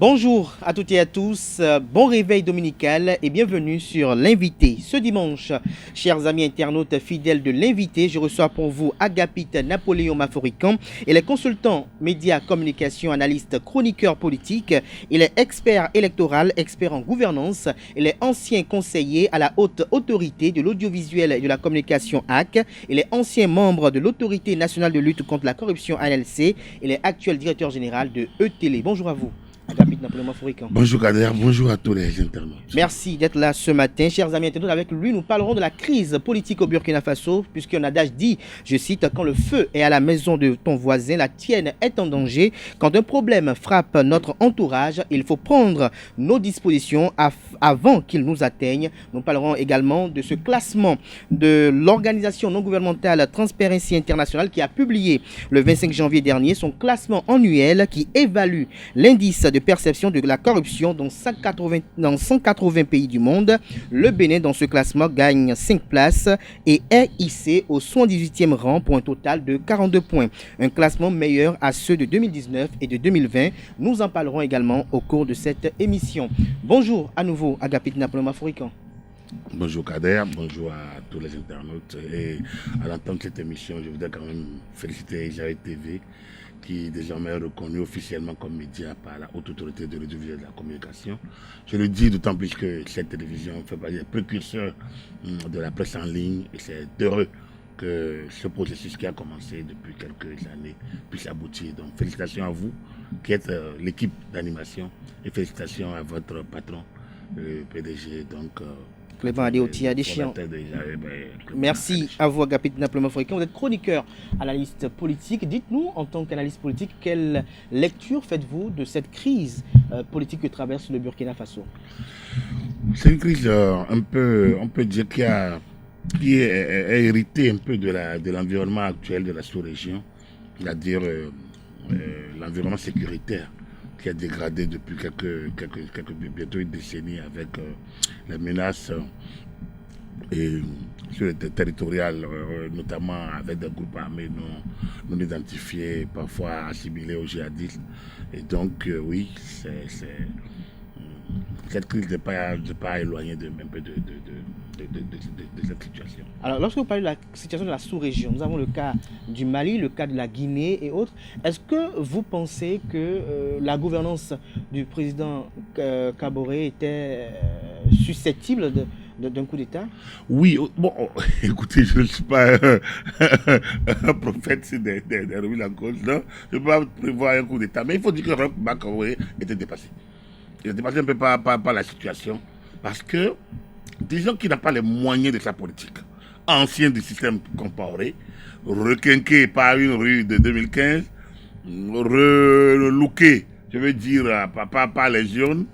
Bonjour à toutes et à tous, bon réveil dominical et bienvenue sur l'invité. Ce dimanche, chers amis internautes fidèles de l'invité, je reçois pour vous Agapite Napoléon Maforican. Il est consultant médias, communication, analyste, chroniqueur politique. Il est expert électoral, expert en gouvernance. Il est ancien conseiller à la haute autorité de l'audiovisuel et de la communication AC. Il est ancien membre de l'autorité nationale de lutte contre la corruption ANLC. Il est actuel directeur général de ETélé. Bonjour à vous. Agapite Napoléon Maforican. Bonjour Kader, bonjour à tous les internautes. Merci d'être là ce matin. Chers amis internautes, avec lui, nous parlerons de la crise politique au Burkina Faso, puisqu'un adage dit, je cite, « Quand le feu est à la maison de ton voisin, la tienne est en danger. Quand un problème frappe notre entourage, il faut prendre nos dispositions avant qu'il nous atteigne. » Nous parlerons également de ce classement de l'organisation non gouvernementale Transparency International qui a publié le 25 janvier dernier son classement annuel qui évalue l'indice de perception de la corruption dans 180 pays du monde. Le Bénin, dans ce classement, gagne 5 places et est hissé au 78e rang pour un total de 42 points. Un classement meilleur à ceux de 2019 et de 2020. Nous en parlerons également au cours de cette émission. Bonjour à nouveau, Agapite Napoléon Maforican. Bonjour Kader, bonjour à tous les internautes. Et à l'entendre de cette émission, je voudrais quand même féliciter Jaï TV, qui est désormais reconnu officiellement comme média par la haute autorité de l'audiovisuel et de la communication. Je le dis d'autant plus que cette télévision fait partie des précurseurs de la presse en ligne et c'est heureux que ce processus qui a commencé depuis quelques années puisse aboutir. Donc félicitations à vous qui êtes l'équipe d'animation et félicitations à votre patron, le PDG. Donc, Clément Adeoti Adéchian. Merci à vous, Agapite Napoléon Maforican. Vous êtes chroniqueur, analyste politique. Dites-nous, en tant qu'analyste politique, quelle lecture faites-vous de cette crise politique que traverse le Burkina Faso? C'est une crise un peu, on peut dire, qui est héritée un peu de l'environnement actuel de la sous-région, c'est-à-dire l'environnement sécuritaire qui a dégradé depuis bientôt une décennie avec les menaces sur le territorial, notamment avec des groupes armés non identifiés, parfois assimilés aux djihadistes. Et donc, oui, cette crise n'est pas éloignée un peu de cette situation. Alors, lorsque vous parlez de la situation de la sous-région, nous avons le cas du Mali, le cas de la Guinée et autres. Est-ce que vous pensez que la gouvernance du président Kaboré était susceptible d'un coup d'État? Oui, bon, écoutez, je ne suis pas un prophète des remis en cause, non. Je ne peux pas prévoir un coup d'État, mais il faut dire que Roch Kaboré était dépassé. Il est dépassé un peu par la situation, parce que disons qu'il n'a pas les moyens de sa politique. Ancien du système Compaoré, requinqué par une rue de 2015, relooké, je veux dire, par les jeunes.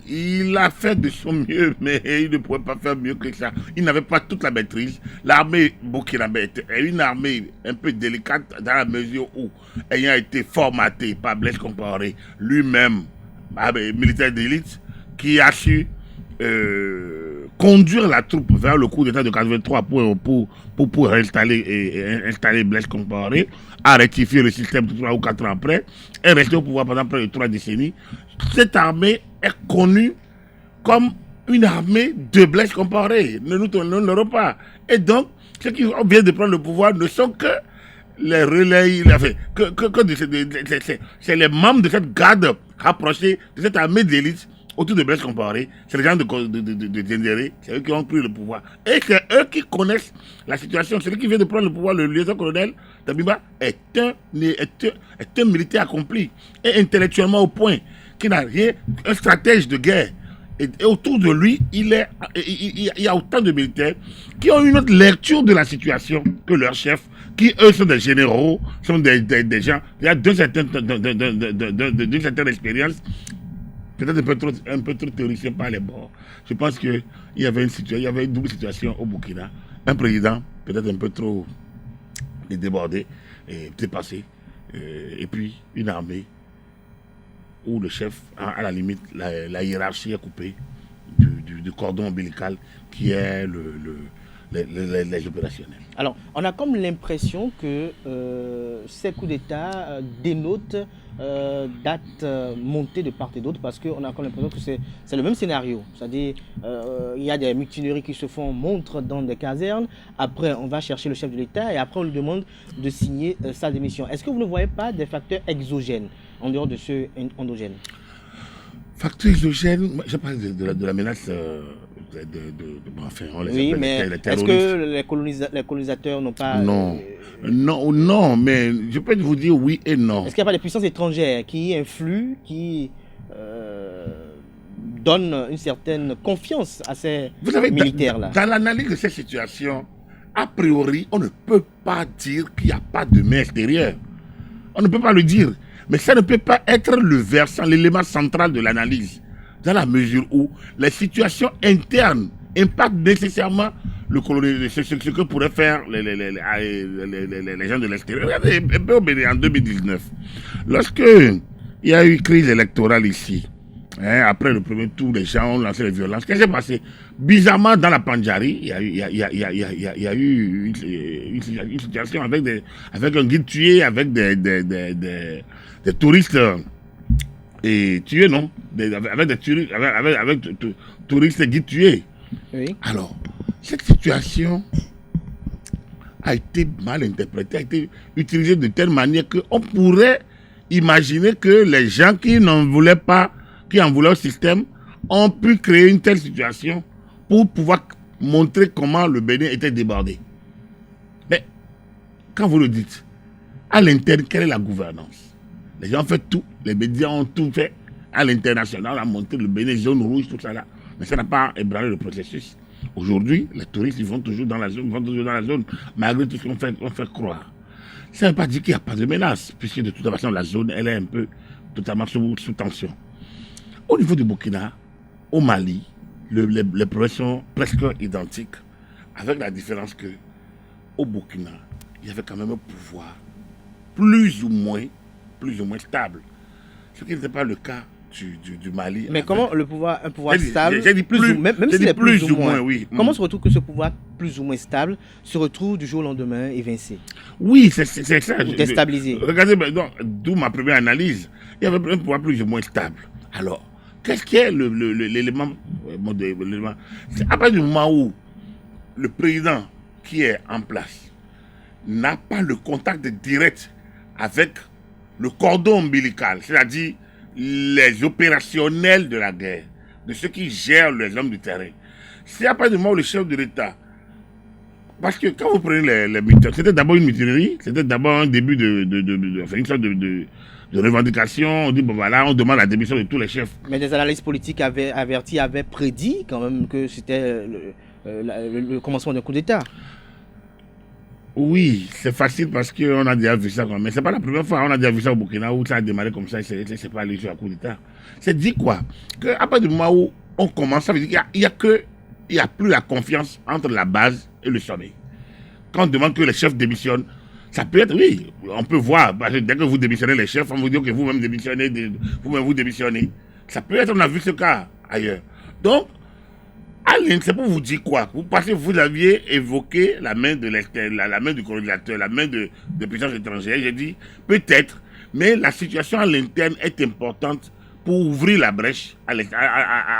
Il a fait de son mieux, mais il ne pouvait pas faire mieux que ça. Il n'avait pas toute la maîtrise. L'armée burkinabé est une armée un peu délicate dans la mesure où, ayant été formaté par Blaise Compaoré, lui-même, militaire d'élite, qui a su conduire la troupe vers le coup d'État de 83 pour installer Blaise Compaoré, a rectifié le système 3 ou 4 ans après, est resté au pouvoir pendant près de 3 décennies. Cette armée est connue comme une armée de Blaise Compaoré. Ne nous tournons pas. Et donc, ceux qui viennent de prendre le pouvoir ne sont que les relais, c'est les membres de cette garde rapprochée de cette armée d'élite autour de Blaise Compaoré. C'est les gens de Dendéré, c'est eux qui ont pris le pouvoir. Et c'est eux qui connaissent la situation. Celui qui vient de prendre le pouvoir, le lieutenant-colonel Dabimba, est un militaire accompli et intellectuellement au point, qui n'a rien, un stratège de guerre. Et autour de lui, il y a autant de militaires qui ont une autre lecture de la situation que leurs chefs, qui eux sont des généraux, sont des gens d'une certaine expérience, peut-être un peu trop théoricien par les bords. Je pense qu'il y avait une double situation au Burkina. Un président peut-être un peu trop débordé et dépassé, et puis une armée où le chef, à la limite, la hiérarchie est coupée du cordon ombilical qui est les opérationnels. Alors, on a comme l'impression que ces coups d'État dénotent dates montées de part et d'autre parce qu'on a encore l'impression que c'est le même scénario. C'est-à-dire, il y a des mutineries qui se font montre dans des casernes. Après, on va chercher le chef de l'État et après, on lui demande de signer sa démission. Est-ce que vous ne voyez pas des facteurs exogènes en dehors de ceux endogènes? Facteurs exogènes, je parle de la menace enfin, oui, mais est-ce que les colonisateurs n'ont pas... Non. Non, mais je peux vous dire oui et non. Est-ce qu'il n'y a pas des puissances étrangères qui influent, qui donnent une certaine confiance à ces militaires-là? Dans l'analyse de cette situation, a priori, on ne peut pas dire qu'il n'y a pas de main extérieure. On ne peut pas le dire. Mais ça ne peut pas être le versant, l'élément central de l'analyse. Dans la mesure où les situations internes impactent nécessairement ce que pourraient faire les gens de l'extérieur. Regardez, un peu en 2019, lorsque il y a eu crise électorale ici, après le premier tour, les gens ont lancé les violences. Qu'est-ce qui s'est passé? Bizarrement, dans la Pandjari, il y a eu une situation avec un guide tué, avec des touristes et tués, non? Avec des touristes et guides tués. Oui. Alors, cette situation a été mal interprétée, a été utilisée de telle manière qu'on pourrait imaginer que les gens qui n'en voulaient pas, qui en voulaient au système, ont pu créer une telle situation pour pouvoir montrer comment le Bénin était débordé. Mais, quand vous le dites, à l'interne, quelle est la gouvernance? Les gens ont fait tout, les médias ont tout fait à l'international, on a montré le Bénin, zone rouge, tout ça là. Mais ça n'a pas ébranlé le processus. Aujourd'hui, les touristes, ils vont toujours dans la zone, malgré tout ce qu'on fait croire. Ça ne veut pas dire qu'il n'y a pas de menace, puisque de toute façon, la zone, elle est un peu totalement sous tension. Au niveau du Burkina, au Mali, les problèmes sont presque identiques, avec la différence que au Burkina, il y avait quand même un pouvoir plus ou moins stable. Ce qui n'était pas le cas du Mali. Mais comment un pouvoir stable, j'ai dit même s'il est plus ou moins, oui. Comment se retrouve que ce pouvoir plus ou moins stable se retrouve du jour au lendemain évincé? Oui, c'est ça. Ou déstabilisé. Regardez, d'où ma première analyse. Il y avait un pouvoir plus ou moins stable. Alors, qu'est-ce qui est l'élément? C'est à partir du moment où le président qui est en place n'a pas le contact direct avec le cordon ombilical, c'est-à-dire les opérationnels de la guerre, de ceux qui gèrent les hommes du terrain. C'est à partir du moment où le chef de l'État... Parce que quand vous prenez les mutineries, c'était d'abord une mutinerie, c'était d'abord un début une sorte de revendication. On dit, bon voilà, on demande la démission de tous les chefs. Mais des analystes politiques avaient prédit quand même que c'était le commencement d'un coup d'État. Oui, c'est facile parce qu'on a déjà vu ça. Mais ce n'est pas la première fois. On a déjà vu ça au Burkina où ça a démarré comme ça. C'est pas allé sur un coup d'État. C'est dit quoi? Qu'à partir du moment où on commence, ça veut dire qu'il n'y a plus la confiance entre la base et le sommet. Quand on demande que les chefs démissionnent, ça peut être, oui, on peut voir. Parce que dès que vous démissionnez les chefs, on vous dit que vous-même vous démissionnez. Ça peut être, on a vu ce cas ailleurs. Donc, c'est pour vous dire quoi? Parce que vous aviez évoqué la main de la main du colonisateur, la main de puissances étrangères. J'ai dit peut-être, mais la situation à l'interne est importante pour ouvrir la brèche à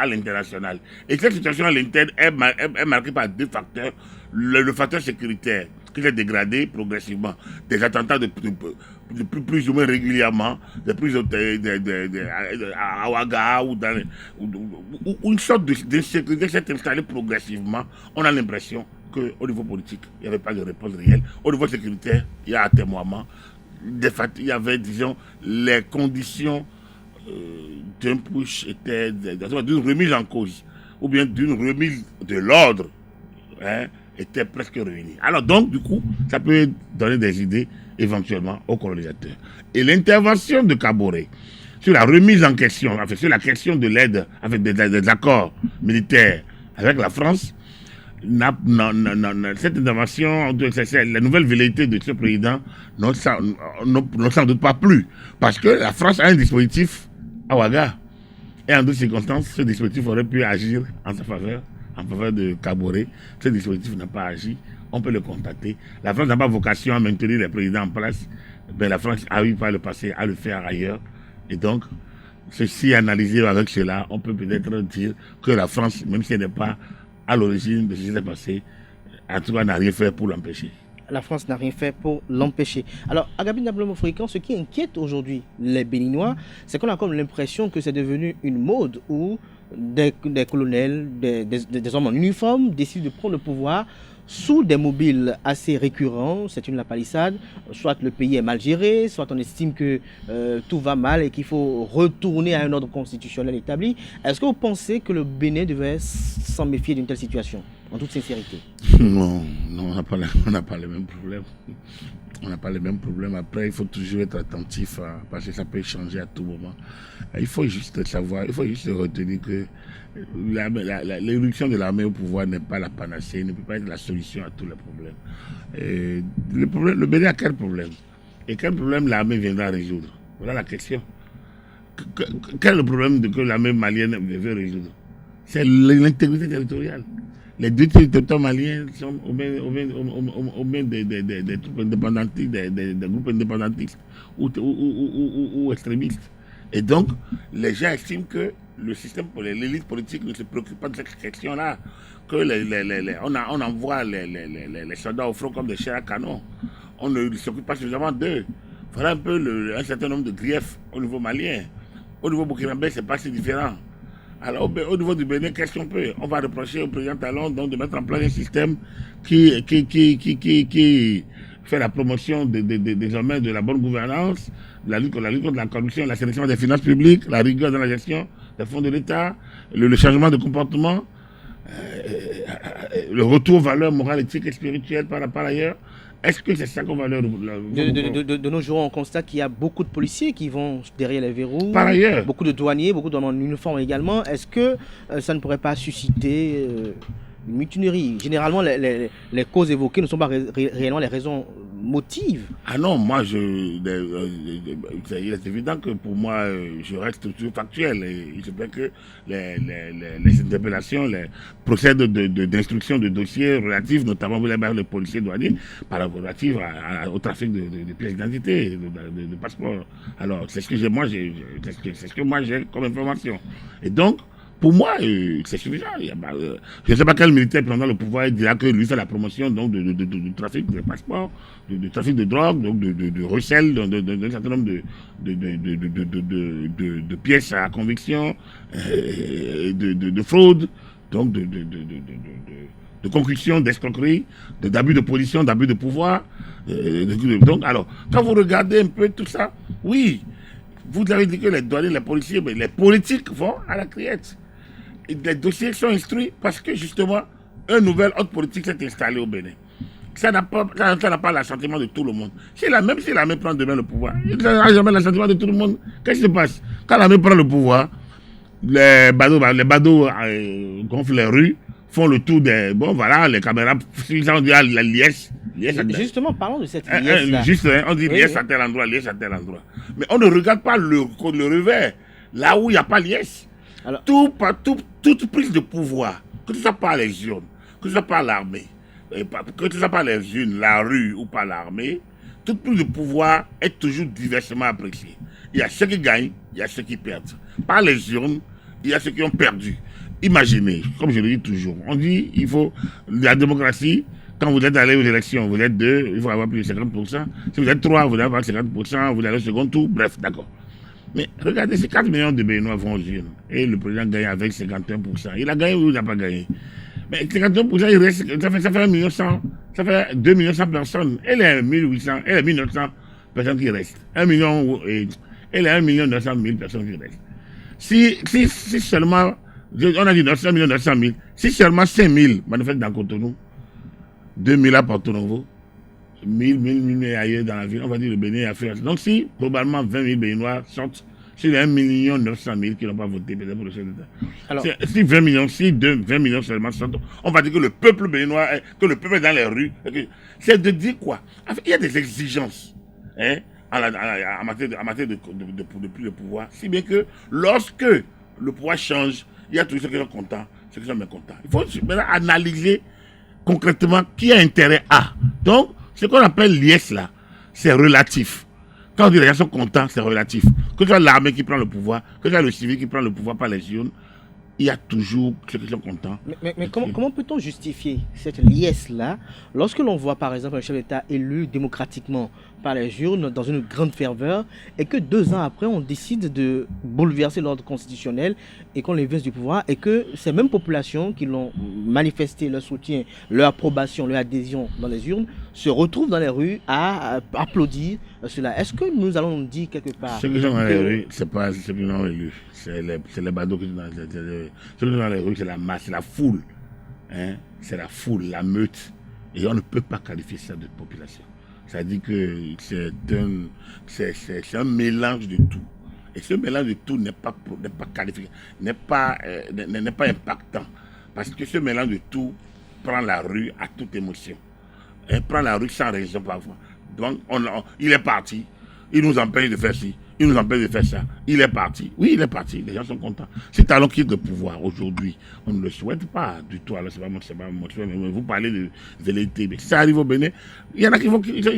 l'international. Et cette situation à l'interne est marquée par deux facteurs. Le facteur sécuritaire qui s'est dégradé progressivement, des attentats de plus ou moins régulièrement, à Ouaga, ou une sorte d'insécurité s'est installée progressivement. On a l'impression qu'au niveau politique, il n'y avait pas de réponse réelle. Au niveau sécuritaire, il y a atermoiement. Il y avait, disons, les conditions d'un push étaient d'une remise en cause, ou bien d'une remise de l'ordre, était presque réunie. Alors donc, du coup, ça peut donner des idées éventuellement aux colonisateurs. Et l'intervention de Kaboré sur la remise en question, enfin, sur la question de l'aide avec des accords militaires avec la France, cette intervention, la nouvelle velléité de ce président n'ont sans doute pas plu. Parce que la France a un dispositif à Ouaga. Et en d'autres circonstances, ce dispositif aurait pu agir en sa faveur, en faveur de Kaboré. Ce dispositif n'a pas agi. On peut le contacter. La France n'a pas vocation à maintenir les présidents en place. ben, la France a eu par le passé à le faire ailleurs. Et donc, ceci analysé avec cela, on peut peut-être dire que la France, même si elle n'est pas à l'origine de ce qui s'est passé, en tout cas n'a rien fait pour l'empêcher. La France n'a rien fait pour l'empêcher. Alors, Agabi Nablomo-Fréquent, ce qui inquiète aujourd'hui les Béninois, c'est qu'on a comme l'impression que c'est devenu une mode où des colonels, des hommes en uniforme décident de prendre le pouvoir sous des mobiles assez récurrents. C'est une la palissade. Soit le pays est mal géré, soit on estime que tout va mal et qu'il faut retourner à un ordre constitutionnel établi. Est-ce que vous pensez que le Bénin devait s'en méfier d'une telle situation, en toute sincérité? Non, on n'a pas les mêmes problèmes. On n'a pas les mêmes problèmes. Après, il faut toujours être attentif parce que ça peut changer à tout moment. Il faut juste savoir, il faut juste retenir que l'éruption de l'armée au pouvoir n'est pas la panacée, ne peut pas être la solution à tous les problèmes. Le Bénin a quel problème? Et quel problème l'armée viendra résoudre? Voilà la question. Quel est le problème que l'armée malienne veut résoudre? C'est l'intégrité territoriale. Les deux territoires maliens sont au main des troupes indépendantistes, des groupes indépendantistes ou extrémistes. Et donc, les gens estiment que le système, l'élite politique ne se préoccupe pas de cette question-là, que on envoie les soldats au front comme des chairs à canon. On ne s'occupe pas suffisamment d'eux. Voilà un peu un certain nombre de griefs au niveau malien. Au niveau burkinabé, c'est pas si différent. Alors, au niveau du Bénin, qu'est-ce qu'on peut? On va reprocher au président Talon donc, de mettre en place un système qui fait la promotion désormais de la bonne gouvernance, la lutte contre la corruption, la sélection des finances publiques, la rigueur dans la gestion des fonds de l'État, le changement de comportement, le retour aux valeurs morales, éthiques et spirituelles par ailleurs. Est-ce que c'est ça qu'on va leur... De nos jours, on constate qu'il y a beaucoup de policiers qui vont derrière les verrous. Par ailleurs. Beaucoup de douaniers, beaucoup d'hommes en uniforme également. Est-ce que ça ne pourrait pas susciter une mutinerie? Généralement, les causes évoquées ne sont pas réellement les raisons motives. Ah non, moi, il est évident que pour moi, je reste toujours factuel. Et il se peut que les interpellations, les procès d'instruction de dossiers relatifs, notamment les policiers douaniers, relatifs au trafic de pièces d'identité, de passeports. Alors, c'est ce que moi j'ai comme information. Et donc, pour moi, c'est suffisant. Je ne sais pas quel militaire prenant le pouvoir dira que lui fait la promotion donc, du trafic de passeports, du trafic de drogue, donc de recel d'un certain nombre de pièces à conviction, de fraude, donc de concussion, d'escroquerie, d'abus de position, d'abus de pouvoir. Donc, alors, quand vous regardez un peu tout ça, oui, vous avez dit que les douaniers, les policiers, mais les politiques vont à la criette. Et les dossiers sont instruits parce que justement, un nouvel ordre politique s'est installé au Bénin. Ça n'a pas l'assentiment de tout le monde. Même si l'armée prend demain le pouvoir, il n'a jamais l'assentiment de tout le monde. Qu'est-ce qui se passe? Quand l'armée prend le pouvoir, les badauds gonflent les rues, font le tour des... Bon, voilà, les caméras, ils ont dit la liesse. Justement, parlons de cette liesse-là. On dit liesse à tel endroit, liesse à tel endroit. Mais on ne regarde pas le revers, là où il n'y a pas liesse. Alors, toute prise de pouvoir, que ce soit par les urnes, que ce soit par l'armée, que ce soit par les urnes, la rue ou par l'armée, toute prise de pouvoir est toujours diversement appréciée. Il y a ceux qui gagnent, il y a ceux qui perdent. Par les urnes, il y a ceux qui ont perdu. Imaginez, comme je le dis toujours, on dit il faut la démocratie. Quand vous êtes allé aux élections, vous êtes 2, il faut avoir plus de 50%. Si vous êtes 3, vous allez avoir 50%, vous allez au second tour, bref, d'accord. Mais regardez, ces 4 millions de Béninois vont aux urnes. Et le président gagne avec 51%. Il a gagné ou il n'a pas gagné? Mais 51%, il reste, ça fait 1 million 100, ça fait 2 millions 100 personnes. Et les 1800, et les 1900 personnes qui restent. 1 million, et les 1 million 900 000 personnes qui restent. Si seulement, on a dit 900 millions 900 000, si seulement 5 000 manifestent dans Cotonou, 2 000 à Porto Novo, 1000 ailleurs dans la ville, on va dire le Bénin a fait. Donc si globalement 20 000 Béninois sortent sur les 1 900 000 qui n'ont pas voté peut-être pour le chef d'État. Si 20 millions seulement sortent, on va dire que le peuple béninois, que le peuple est dans les rues. C'est de dire quoi? Il y a des exigences en matière de pouvoir, si bien que lorsque le pouvoir change, il y a tous ceux qui sont contents, ceux qui sont mécontents. Il faut maintenant analyser concrètement qui a intérêt à. Donc, ce qu'on appelle liesse là, c'est relatif. Quand on dit les gens sont contents, c'est relatif. Que ce soit l'armée qui prend le pouvoir, que ce soit le civil qui prend le pouvoir par les urnes, il y a toujours ceux qui sont contents. Mais comment peut-on justifier cette liesse-là lorsque l'on voit par exemple un chef d'État élu démocratiquement par les urnes dans une grande ferveur et que 2 ans après on décide de bouleverser l'ordre constitutionnel et qu'on les vise du pouvoir et que ces mêmes populations qui l'ont manifesté leur soutien, leur approbation, leur adhésion dans les urnes se retrouvent dans les rues à applaudir cela. Est-ce que nous allons dire quelque part ceux qui sont dans les rues, c'est pas ceux qui l'ont élu, c'est les badauds qui sont dans les rues. Ceux qui sont dans les rues, c'est la masse, c'est la foule. Hein? C'est la foule, la meute. Et on ne peut pas qualifier ça de population. Ça dit que c'est un mélange de tout. Et ce mélange de tout n'est pas qualifié, n'est pas impactant. Parce que ce mélange de tout prend la rue à toute émotion. Elle prend la rue sans raison parfois. Donc, il est parti. Il nous empêche de faire ci. Il nous empêche de faire ça. Il est parti. Oui, il est parti. Les gens sont contents. Si Talon quitte le pouvoir aujourd'hui, on ne le souhaite pas du tout. Alors, c'est pas mon choix. Mais vous parlez de velléité. Mais si ça arrive au Bénin, il y en a qui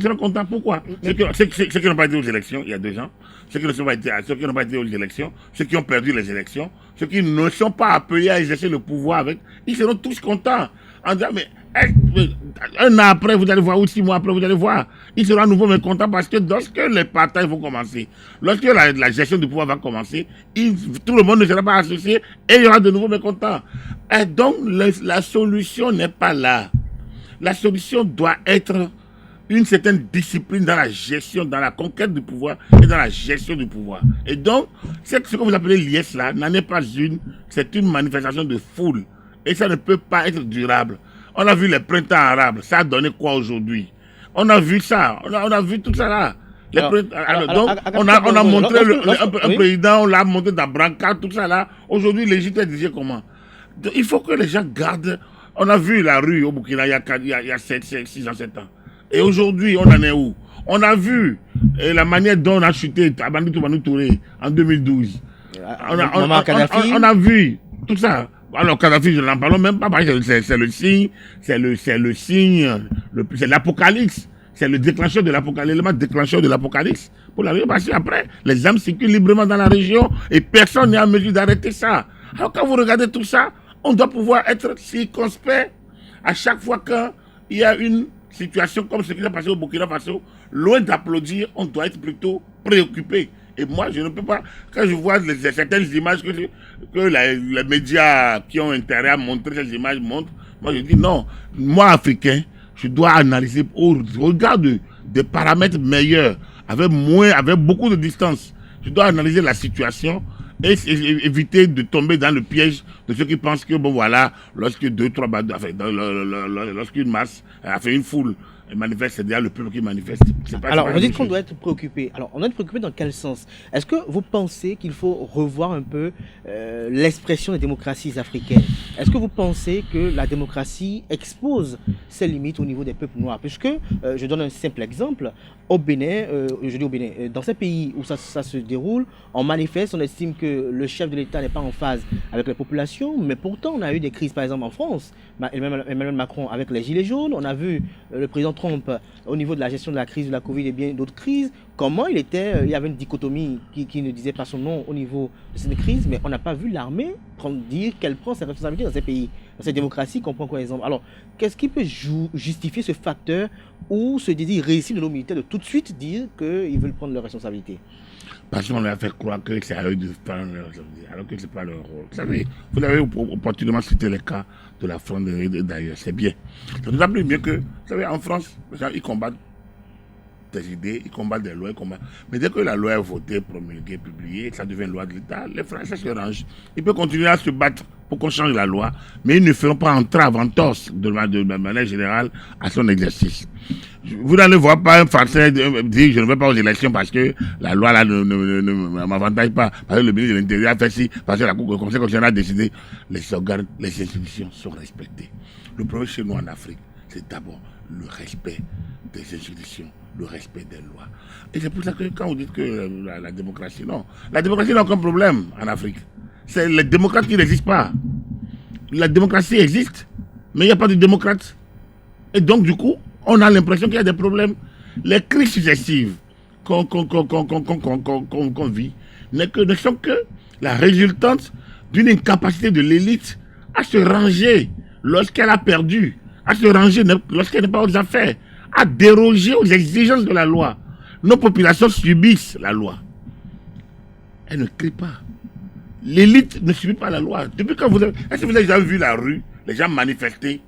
seront contents. Pourquoi? Ceux qui n'ont pas été aux élections il y a 2 ans, ceux qui n'ont pas été aux élections, ceux qui ont perdu les élections, ceux qui ne sont pas appelés à exercer le pouvoir avec, ils seront tous contents. En disant, mais 1 an après, vous allez voir, ou 6 mois après, vous allez voir. Ils seront à nouveau mécontents parce que lorsque les partages vont commencer, lorsque la gestion du pouvoir va commencer, tout le monde ne sera pas associé et il y aura de nouveaux mécontents. Et donc, la solution n'est pas là. La solution doit être une certaine discipline dans la gestion, dans la conquête du pouvoir et dans la gestion du pouvoir. Et donc, ce que vous appelez liesse là, n'en est pas une, c'est une manifestation de foule. Et ça ne peut pas être durable. On a vu les printemps arabes, ça a donné quoi aujourd'hui? On a vu ça, on a vu tout ça là. On a montré un président, on l'a montré dans Branca, tout ça là. Aujourd'hui, l'Égypte est dirigée comment? Donc, il faut que les gens gardent. On a vu la rue au Burkina il y a 6 ans, 7 ans. Et aujourd'hui, on en est où? On a vu la manière dont on a chuté Abandou Touré en 2012. On a vu tout ça. Alors, Kadhafi, je n'en parle même pas, parce que c'est le signe, c'est l'apocalypse. C'est le déclencheur de l'apocalypse, l'élément déclencheur de l'apocalypse. Pour la parce qu'après, les âmes circulent librement dans la région et personne n'est en mesure d'arrêter ça. Alors, quand vous regardez tout ça, on doit pouvoir être circonspect à chaque fois qu'il y a une situation comme ce qui s'est passé au Burkina Faso. Loin d'applaudir, on doit être plutôt préoccupé. Et moi, je ne peux pas, quand je vois certaines images que les médias qui ont intérêt à montrer ces images montrent, moi je dis non, moi Africain, je dois analyser au regard des paramètres meilleurs, avec beaucoup de distance. Je dois analyser la situation et éviter de tomber dans le piège de ceux qui pensent que, bon voilà, lorsque 2-3 badauds, lorsqu'une masse a fait une foule, manifeste, c'est-à-dire le peuple qui manifeste. Alors, vous dites qu'on doit être préoccupé. Alors, on doit être préoccupé dans quel sens? Est-ce que vous pensez qu'il faut revoir un peu l'expression des démocraties africaines? Est-ce que vous pensez que la démocratie expose ses limites au niveau des peuples noirs? Puisque, je donne un simple exemple, au Bénin, dans ces pays où ça se déroule, on manifeste, on estime que le chef de l'État n'est pas en phase avec la population, mais pourtant, on a eu des crises, par exemple en France, Emmanuel Macron avec les Gilets jaunes, on a vu le président Trump au niveau de la gestion de la crise de la Covid et bien d'autres crises, comment il y avait une dichotomie qui ne disait pas son nom au niveau de cette crise, mais on n'a pas vu l'armée dire qu'elle prend ses responsabilités dans ces pays, dans ces démocraties qu'on prend comme exemple. Alors, qu'est-ce qui peut justifier ce facteur ou ce désir réussi de nos militaires de tout de suite dire qu'ils veulent prendre leurs responsabilités? Parce qu'on leur a fait croire que c'est à eux de prendre leurs responsabilités, alors que ce n'est pas leur rôle. Vous savez, vous avez opportunément cité les cas de la fronde d'ailleurs, c'est bien. C'est d'autant plus bien que, vous savez, en France, les gens, ils combattent des idées, ils combattent des lois, ils combattent. Mais dès que la loi est votée, promulguée, publiée, ça devient loi de l'État, les Français se rangent. Ils peuvent continuer à se battre pour qu'on change la loi, mais ils ne feront pas entrave, entorse de manière générale à son exercice. Vous n'allez voir pas un Français dire je ne vais pas aux élections parce que la loi là ne m'avantage pas, parce que le ministre de l'Intérieur a fait ci, parce que le Conseil constitutionnel a décidé. Les organes, les institutions sont respectées. Le problème chez nous en Afrique, c'est d'abord le respect des institutions, le respect des lois. Et c'est pour ça que quand vous dites que la démocratie, non. La démocratie n'a aucun problème en Afrique. C'est les démocrates qui n'existent pas. La démocratie existe, mais il n'y a pas de démocrates. Et donc, du coup, on a l'impression qu'il y a des problèmes. Les crises successives qu'on vit ne sont que la résultante d'une incapacité de l'élite à se ranger lorsqu'elle a perdu, à se ranger lorsqu'elle n'est pas aux affaires, à déroger aux exigences de la loi. Nos populations subissent la loi. Elles ne crient pas. L'élite ne subit pas la loi. Depuis quand est-ce que vous avez déjà vu la rue, les gens manifester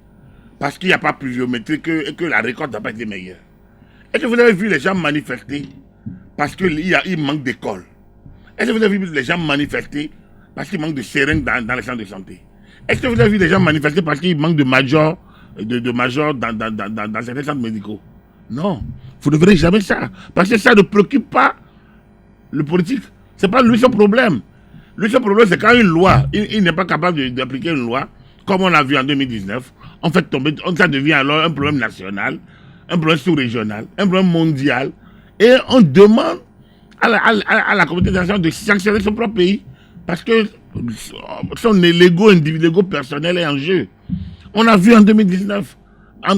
parce qu'il n'y a pas pluviométrie et que la récolte n'a pas été meilleure? Est-ce que vous avez vu les gens manifester parce qu'il manque d'école? Est-ce que vous avez vu les gens manifester parce qu'il manque de seringues dans les centres de santé? Est-ce que vous avez vu les gens manifester parce qu'il manque de majors dans certains centres médicaux? Non, vous ne verrez jamais ça. Parce que ça ne préoccupe pas le politique. Ce n'est pas lui son problème. Lui, son problème, c'est quand une loi, il n'est pas capable d'appliquer une loi, comme on l'a vu en 2019, en fait, ça devient alors un problème national, un problème sous-régional, un problème mondial, et on demande à la communauté internationale de sanctionner son propre pays, parce que son l'ego personnel est en jeu. On a vu en 2019,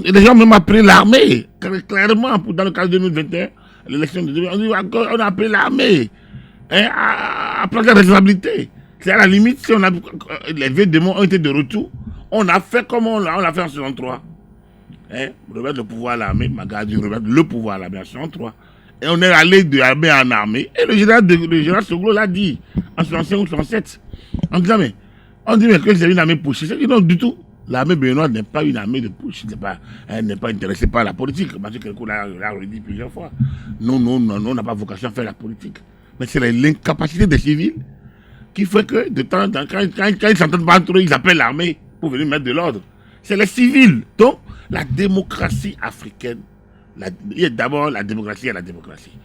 les gens même appelé l'armée, clairement, dans le cadre de 2021, l'élection de 2021, on a appelé l'armée à prendre la responsabilité. C'est à la limite, si les vieux démons ont été de retour, on a fait comme on l'a fait en 63. Remettre le pouvoir à l'armée, Magadi remettre le pouvoir à l'armée en 63. Et on est allé de l'armée en armée. Et le général Soglo l'a dit en 65 ou 67. On dit mais que c'est une armée push. C'est non du tout. L'armée béninoise n'est pas une armée de push. Elle n'est pas intéressée par la politique. Parce que quelqu'un l'a redit plusieurs fois. Non, on n'a pas vocation à faire la politique. Mais c'est l'incapacité des civils qui fait que de temps en temps, quand ils s'entendent pas entre eux, ils appellent l'armée pour venir mettre de l'ordre. C'est les civils. Donc, la démocratie africaine, il y a d'abord la démocratie et la démocratie.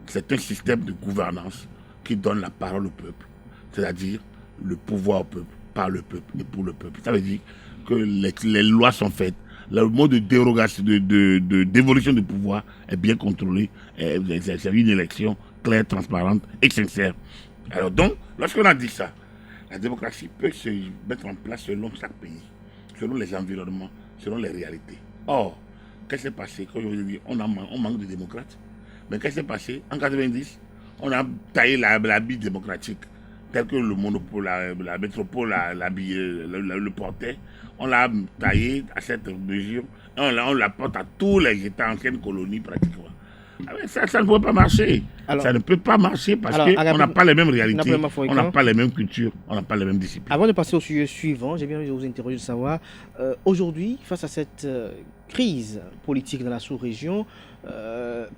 C'est un système de gouvernance qui donne la parole au peuple. C'est-à-dire le pouvoir au peuple, par le peuple et pour le peuple. Ça veut dire que les lois sont faites. Le mode de dérogation, d'évolution du pouvoir est bien contrôlé. C'est une élection claire, transparente et sincère. Alors donc, lorsqu'on a dit ça, la démocratie peut se mettre en place selon chaque pays, selon les environnements, selon les réalités. Or, qu'est-ce qui s'est passé? Comme je vous ai dit, on manque de démocrates. Mais qu'est-ce qui s'est passé? En 90, on a taillé la bille démocratique, tel que le monopole, la métropole le portait. On l'a taillé à cette mesure et on la porte à tous les États anciennes colonies pratiquement. Ça ne peut pas marcher. Alors, ça ne peut pas marcher parce qu'on n'a pas les mêmes réalités, on n'a pas les mêmes cultures, on n'a pas les mêmes disciplines. Avant de passer au sujet suivant, j'ai bien envie de vous interroger de savoir, aujourd'hui, face à cette crise politique dans la sous-région,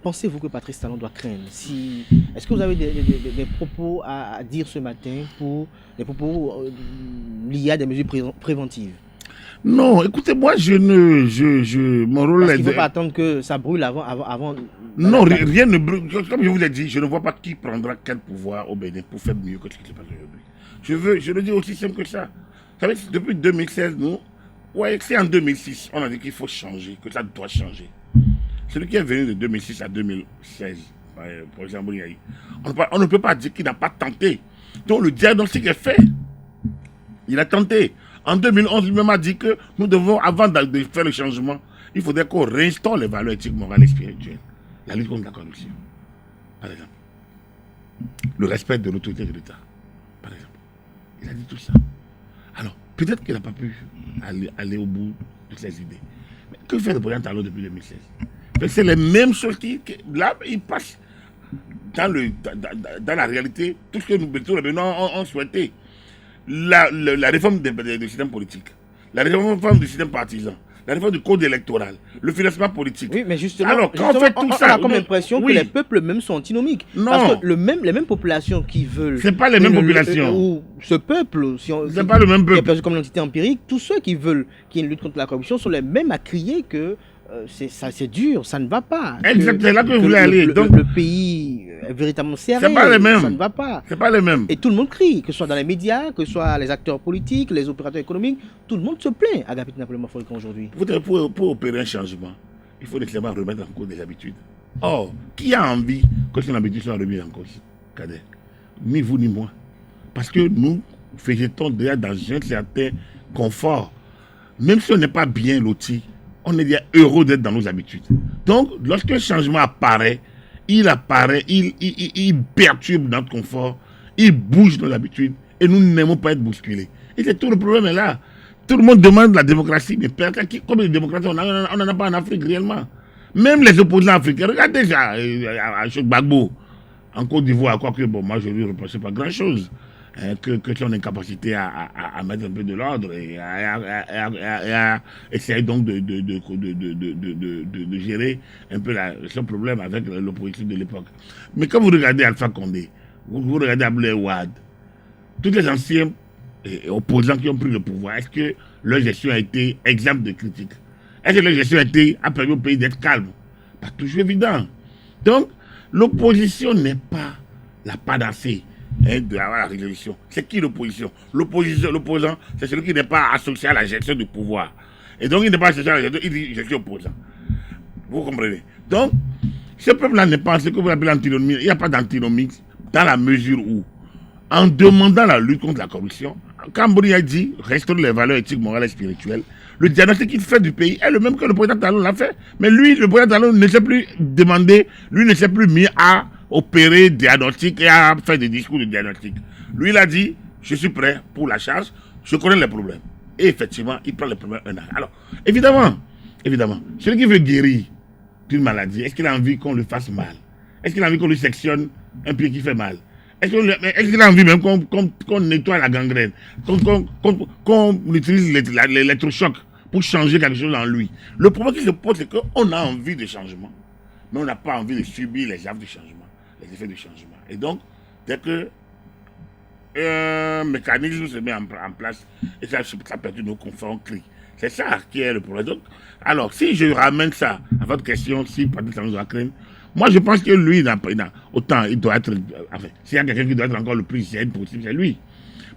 pensez-vous que Patrice Talon doit craindre? Est-ce que vous avez des propos à dire ce matin, des propos liés à des mesures préventives? Non, écoutez, moi, mon rôle est... Il ne faut pas attendre que ça brûle avant... Non, rien ne brûle. Comme je vous l'ai dit, je ne vois pas qui prendra quel pouvoir au Bénin pour faire mieux que ce qui se passe aujourd'hui. Je le dis aussi simple que ça. Vous savez, depuis 2016, c'est en 2006, on a dit qu'il faut changer, que ça doit changer. Celui qui est venu de 2006 à 2016, par exemple, on ne peut pas dire qu'il n'a pas tenté. Donc le diagnostic est fait. Il a tenté. En 2011, lui-même a dit que nous devons, avant de faire le changement, il faudrait qu'on réinstaure les valeurs éthiques, morales et spirituelles. La lutte contre la corruption, par exemple. Le respect de l'autorité de l'État, par exemple. Il a dit tout ça. Alors, peut-être qu'il n'a pas pu aller au bout de ses idées. Mais que fait le président Talon depuis 2016? C'est les mêmes choses là, il passe dans la réalité, tout ce que tous les Béninois ont souhaité. La réforme du système politique, la réforme du système partisan, la réforme du code électoral, le financement politique. Oui, mais justement, alors, quand on fait tout ça, on a comme l'impression que les peuples eux-mêmes sont antinomiques. Non. Parce que les mêmes populations qui veulent... C'est pas les mêmes populations. Ou ce peuple, c'est pas le même peuple. Comme l'entité empirique, tous ceux qui veulent qu'il y ait une lutte contre la corruption sont les mêmes à crier que c'est dur, ça ne va pas. Exactement, c'est là que vous voulez aller. Donc, le pays est véritablement serré, c'est pas les mêmes. Ça ne va pas. C'est pas les mêmes. Et tout le monde crie, que ce soit dans les médias, que ce soit les acteurs politiques, les opérateurs économiques, tout le monde se plaint à Agapit Napoléon Mafolika aujourd'hui. Pour opérer un changement, il faut nécessairement remettre en cause des habitudes. Or, qui a envie que ces habitudes soient remises en cause, Kader? Ni vous ni moi. Parce que nous végétons déjà dans un certain confort. Même si on n'est pas bien loti, on est déjà heureux d'être dans nos habitudes. Donc, lorsqu'un changement apparaît il apparaît, il perturbe notre confort, il bouge nos habitudes et nous n'aimons pas être bousculés. Et c'est tout le problème est là. Tout le monde demande la démocratie, mais combien de démocratie on n'en a pas en Afrique réellement. Même les opposants africains, regarde déjà Cheikh Gbagbo en Côte d'Ivoire, quoique bon, moi je lui reproche pas grand-chose. Que son incapacité à mettre un peu de l'ordre et à essayer donc de gérer un peu son problème avec l'opposition de l'époque. Mais quand vous regardez Alpha Condé, vous regardez Abdoulaye Wade, tous les anciens opposants qui ont pris le pouvoir, est-ce que leur gestion a été exemple de critique? Est-ce que leur gestion a permis au pays d'être calme? Pas toujours évident. Donc, l'opposition n'est pas la panacée de la résolution. C'est qui l'opposition? L'opposant, c'est celui qui n'est pas associé à la gestion du pouvoir. Et donc, il n'est pas associé à la gestion, il dit je suis opposant. Vous comprenez? Donc, ce peuple-là n'est pas ce que vous appelez l'antinomie. Il n'y a pas d'antinomie dans la mesure où, en demandant la lutte contre la corruption, Kamboni a dit restaurer les valeurs éthiques, morales et spirituelles. Le diagnostic qu'il fait du pays est le même que le président Talon l'a fait. Mais lui, le président Talon ne s'est plus demandé, lui ne s'est plus mis à opérer diagnostic et à faire des discours de diagnostic. Lui, il a dit, je suis prêt pour la charge, je connais les problèmes. Et effectivement, il prend les problèmes un à un. Alors, évidemment, celui qui veut guérir d'une maladie, est-ce qu'il a envie qu'on lui fasse mal? Est-ce qu'il a envie qu'on lui sectionne un pied qui fait mal? Est-ce qu'il a envie même qu'on nettoie la gangrène, qu'on utilise l'électrochoc pour changer quelque chose en lui? Le problème qui se pose, c'est qu'on a envie de changement, mais on n'a pas envie de subir les effets du changement. Les effets du changement. Et donc, dès que un mécanisme se met en place, et ça perturbe nos conforts, on crie. C'est ça qui est le problème. Donc, alors, si je ramène ça à votre question, si Patrice Talon doit craindre, moi je pense que lui, autant il doit être, enfin, s'il y a quelqu'un qui doit être encore le plus zen possible, c'est lui.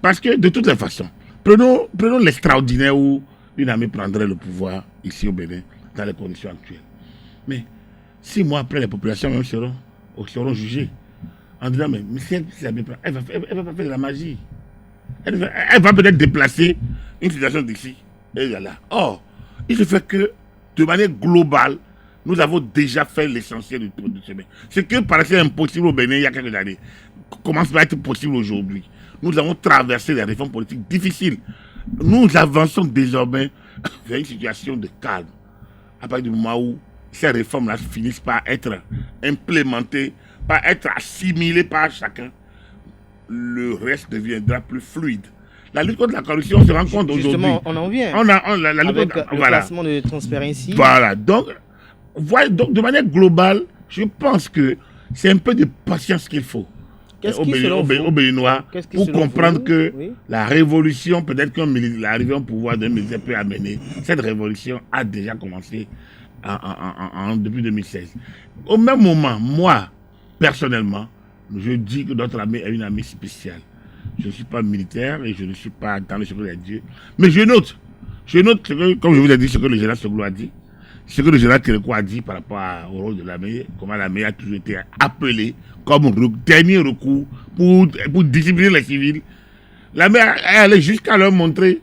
Parce que de toutes les façons, prenons l'extraordinaire où une armée prendrait le pouvoir ici au Bénin, dans les conditions actuelles. Mais 6 mois après, les populations même seront jugées en disant mais si elle va pas faire de la magie. Elle va peut-être déplacer une situation d'ici et de là. Or, il se fait que de manière globale, nous avons déjà fait l'essentiel du chemin. Ce qui paraissait impossible au Bénin il y a quelques années commence à être possible aujourd'hui. Nous avons traversé des réformes politiques difficiles. Nous avançons désormais vers une situation de calme. À partir du moment où ces réformes-là finissent par être implémentées, par être assimilées par chacun, le reste deviendra plus fluide. La lutte contre la corruption, on se rend compte aujourd'hui. Justement, on en vient. La lutte avec contre, le classement de Transparency. Voilà. Donc, de manière globale, je pense que c'est un peu de patience qu'il faut aux Béninois pour comprendre que la révolution, peut-être que l'arrivée au pouvoir d'un militaire peut amener, cette révolution a déjà commencé depuis 2016. Au même moment, moi, personnellement, je dis que notre armée est une armée spéciale. Je ne suis pas militaire et je ne suis pas dans le secret de Dieu. Mais je note comme je vous ai dit, ce que le général Soglo a dit, ce que le général Kérékou a dit par rapport au rôle de l'armée, comment l'armée a toujours été appelée comme dernier recours pour discipliner les civils. L'armée est allée jusqu'à leur montrer,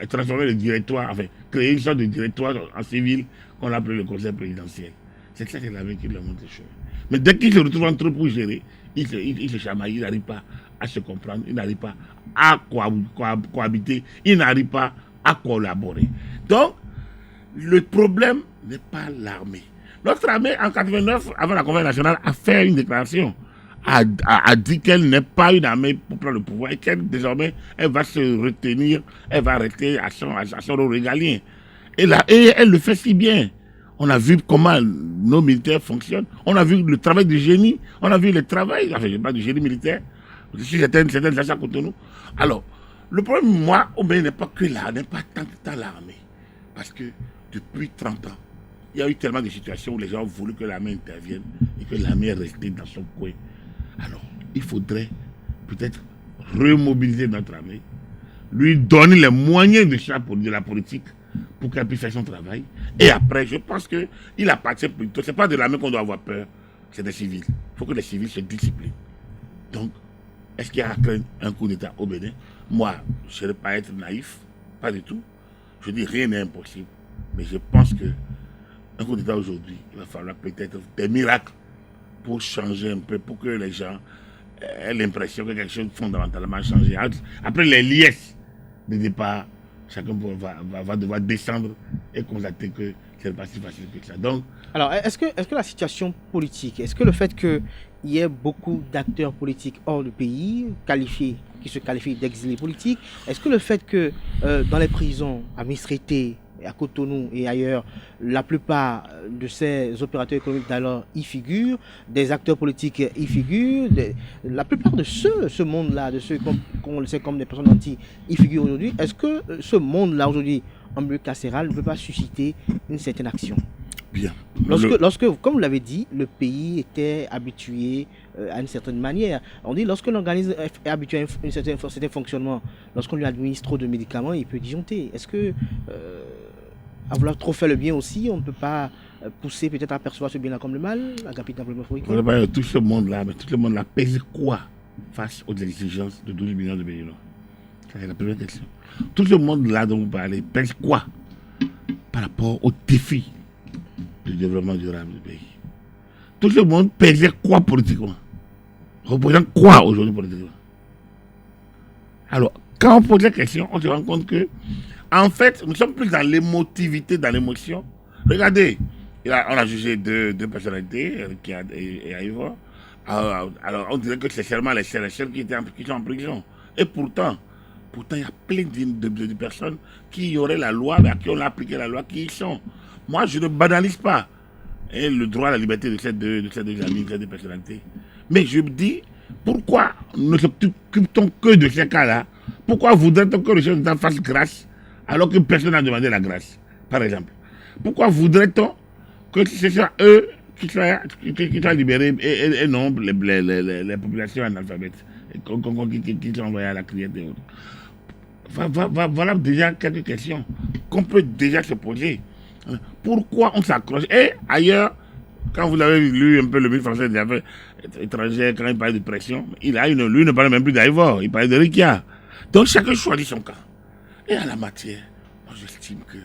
transformer le directoire, enfin, créer une sorte de directoire en civil qu'on appelle le conseil présidentiel. C'est ça que l'armée qui leur montre le chemin. Mais dès qu'ils se retrouvent entre eux pour gérer, ils se chamaillent, ils n'arrivent pas à se comprendre, ils n'arrivent pas à cohabiter, ils n'arrivent pas à collaborer. Donc, le problème n'est pas l'armée. Notre armée, en 89, avant la Convention nationale, a fait une déclaration, a dit qu'elle n'est pas une armée pour prendre le pouvoir et qu'elle, désormais, elle va se retenir, elle va rester à son rôle régalien. Et elle le fait si bien. On a vu comment nos militaires fonctionnent. On a vu le travail du génie. On a vu le travail, enfin, je ne sais pas du génie militaire. Je suis certaines achats contre nous. Alors, le problème, moi, au Bénin, n'est pas que là, n'est pas tant l'armée. Parce que depuis 30 ans, il y a eu tellement de situations où les gens ont voulu que l'armée intervienne et que l'armée est restée dans son coin. Alors, il faudrait peut-être remobiliser notre armée, lui donner les moyens de la politique pour qu'elle puisse faire son travail. Et après, je pense qu'il appartient plutôt, ce n'est pas de l'armée qu'on doit avoir peur, c'est des civils. Il faut que les civils se disciplinent. Donc, est-ce qu'il y a à craindre un coup d'État au Bénin? Moi, je ne serais pas être naïf, pas du tout. Je dis rien n'est impossible. Mais je pense qu'un un coup d'État aujourd'hui, il va falloir peut-être des miracles pour changer un peu, pour que les gens aient l'impression que quelque chose fondamentalement a changé. Après les liesses de départ, chacun va devoir descendre et constater que c'est pas si facile que ça. Donc, alors, est-ce que la situation politique, est-ce que le fait qu'il y ait beaucoup d'acteurs politiques hors du pays, qui se qualifient d'exilés politiques, est-ce que le fait que dans les prisons, à Misrité, à Cotonou et ailleurs, la plupart de ces opérateurs économiques d'alors y figurent, des acteurs politiques y figurent, la plupart de ce monde-là, de ceux qu'on le sait comme des personnes nantis, y figurent aujourd'hui, est-ce que ce monde-là aujourd'hui, en milieu carcéral, ne peut pas susciter une certaine action? Bien. Lorsque, comme vous l'avez dit, le pays était habitué à une certaine manière. On dit lorsque l'organisme est habitué à un certain fonctionnement, lorsqu'on lui administre trop de médicaments, il peut disjoncter. Est-ce que, à vouloir trop faire le bien aussi, on ne peut pas pousser peut-être à percevoir ce bien-là comme le mal, Agapit Napoléon Maforik? Tout ce monde-là pèse quoi face aux exigences de 12 millions de Béninois? C'est la première question. Tout ce monde-là dont vous parlez pèse quoi par rapport aux défis du développement durable du pays? Tout ce monde pèse quoi politiquement? Représente quoi aujourd'hui politiquement? Alors, quand on pose la question, on se rend compte que, en fait, nous sommes plus dans l'émotivité, dans l'émotion. Regardez, on a jugé deux personnalités qui et à Ivor. Alors, on dirait que c'est seulement les seuls qui sont en prison. Et pourtant, il y a plein de personnes qui auraient la loi, mais à qui on a appliqué la loi, qui y sont. Moi, je ne banalise pas le droit à la liberté de ces deux amis, de ces deux personnalités. Mais je me dis, pourquoi ne s'occupe-t-on que de ces cas-là? Pourquoi voudrait-on que le chef d'État fasse grâce alors que personne n'a demandé la grâce, par exemple? Pourquoi voudrait-on que ce soit eux qui soient libérés et non les populations analphabètes qui sont envoyées à la criette et autres? Voilà déjà quelques questions qu'on peut déjà se poser. Pourquoi on s'accroche? Et ailleurs, quand vous avez lu un peu le ministre français des Affaires étrangères, quand il parlait de pression, lui ne parlait même plus d'Ivor, il parlait de Rikia. Donc chacun choisit son camp. Et en la matière, moi j'estime que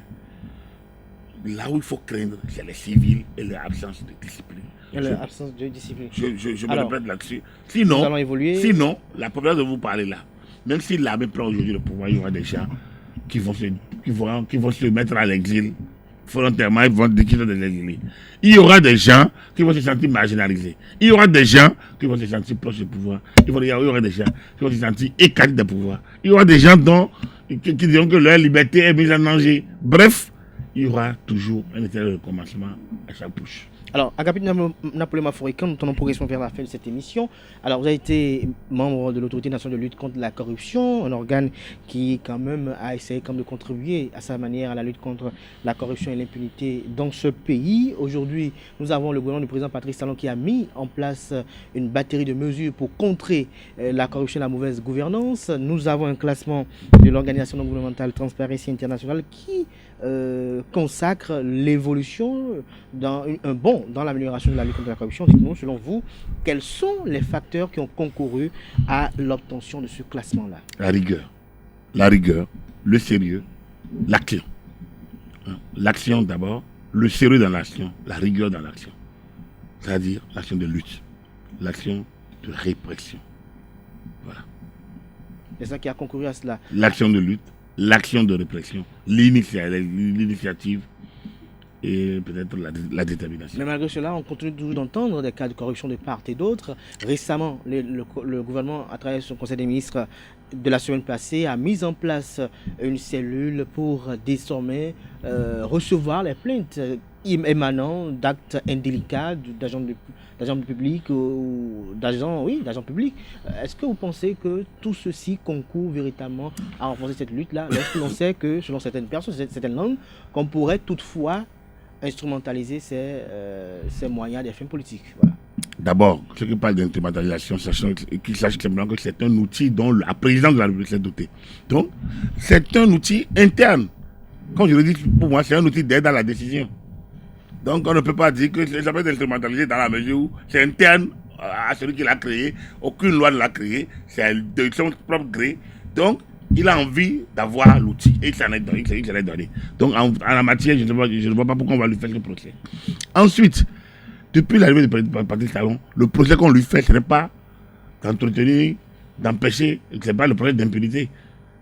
là où il faut craindre, c'est les civils et leur absence de discipline. Et leur absence de discipline. Je me répète là-dessus. Sinon, la population dont vous parlez là, même si l'armée prend aujourd'hui le pouvoir, il y aura des gens qui vont se mettre à l'exil. Volontairement, ils vont dire qu'ils sont des exilés. Il y aura des gens qui vont se sentir marginalisés. Il y aura des gens qui vont se sentir proches du pouvoir. Il y aura des gens qui vont se sentir écartés du pouvoir. Il y aura des gens qui diront que leur liberté est mise en danger. Bref, il y aura toujours un éternel recommencement à chaque bouche. Alors, Agapit Napoléon Maforik, nous tournons progressivement vers la fin de cette émission. Alors, vous avez été membre de l'Autorité nationale de lutte contre la corruption, un organe qui, quand même, a essayé de contribuer à sa manière à la lutte contre la corruption et l'impunité dans ce pays. Aujourd'hui, nous avons le gouvernement du président Patrice Talon qui a mis en place une batterie de mesures pour contrer la corruption et la mauvaise gouvernance. Nous avons un classement de l'organisation non gouvernementale Transparency International qui consacre l'évolution dans dans l'amélioration de la lutte contre la corruption. Dites-nous, selon vous, quels sont les facteurs qui ont concouru à l'obtention de ce classement-là? La rigueur, le sérieux, l'action. L'action d'abord, le sérieux dans l'action, la rigueur dans l'action. C'est-à-dire l'action de lutte, l'action de répression. Voilà. C'est ça qui a concouru à cela. L'action de lutte, l'action de répression, l'initiative et peut-être la détermination. Mais malgré cela, on continue toujours d'entendre des cas de corruption de part et d'autre. Récemment, le gouvernement, à travers son conseil des ministres de la semaine passée, a mis en place une cellule pour désormais recevoir les plaintes émanant d'actes indélicats d'agents publics ou d'agents publics. Est-ce que vous pensez que tout ceci concourt véritablement à renforcer cette lutte-là, lorsque l'on sait que, selon certaines personnes, certaines langues, qu'on pourrait toutefois instrumentaliser ces moyens des fins politiques? Voilà. D'abord, ceux qui parlent d'instrumentalisation, qu'ils sachent simplement que c'est un outil dont la présidence de la République s'est dotée. Donc, c'est un outil interne. Comme je le dis, pour moi, c'est un outil d'aide à la décision. Donc, on ne peut pas dire que ça peut être instrumentalisé dans la mesure où c'est interne à celui qui l'a créé. Aucune loi ne l'a créé. C'est de son propre gré. Donc, il a envie d'avoir l'outil et il s'en est donné. Donc en la matière, je ne vois pas pourquoi on va lui faire ce procès. Ensuite, depuis l'arrivée de Patrice Talon, le procès qu'on lui fait, ce n'est pas d'entretenir, d'empêcher, ce n'est pas le procès d'impunité.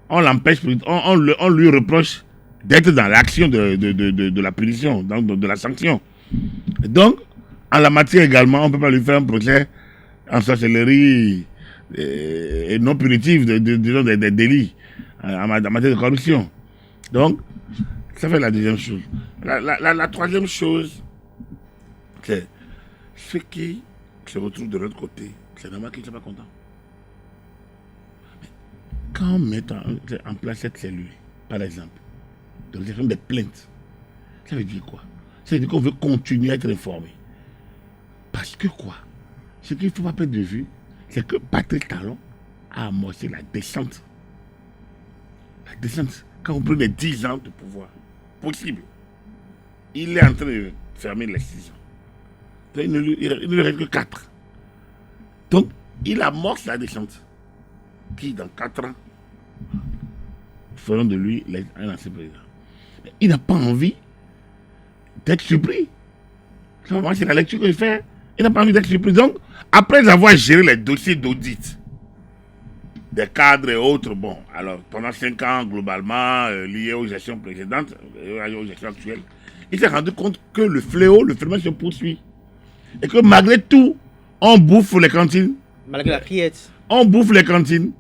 On l'empêche, on lui reproche d'être dans l'action de la punition, donc de la sanction. Donc, en la matière également, on ne peut pas lui faire un procès en sorcellerie et non punitif des délits en matière de corruption. Donc, ça fait la deuxième chose. La troisième chose, c'est ceux qui se retrouvent de l'autre côté, c'est normal qu'ils ne soient pas contents. Quand on met en place cette cellule, par exemple, de réception des plaintes, ça veut dire quoi? Ça veut dire qu'on veut continuer à être informé. Parce que quoi? Ce qu'il ne faut pas perdre de vue, c'est que Patrice Talon a amorcé la descente. La descente, quand on prend les 10 ans de pouvoir, possible, il est en train de fermer les 6 ans. Donc, il ne lui reste que 4. Donc, il amorce la descente. Qui, dans 4 ans, feront de lui un ancien président. Mais il n'a pas envie d'être surpris. C'est la lecture qu'il fait. Il n'a pas envie d'être surpris. Donc, après avoir géré les dossiers d'audit des cadres et autres, bon, alors pendant 5 ans, globalement, liés aux gestions précédentes, aux gestions actuelles, il s'est rendu compte que le phénomène se poursuit. Et que malgré tout, on bouffe les cantines. Malgré la criette. On bouffe les cantines.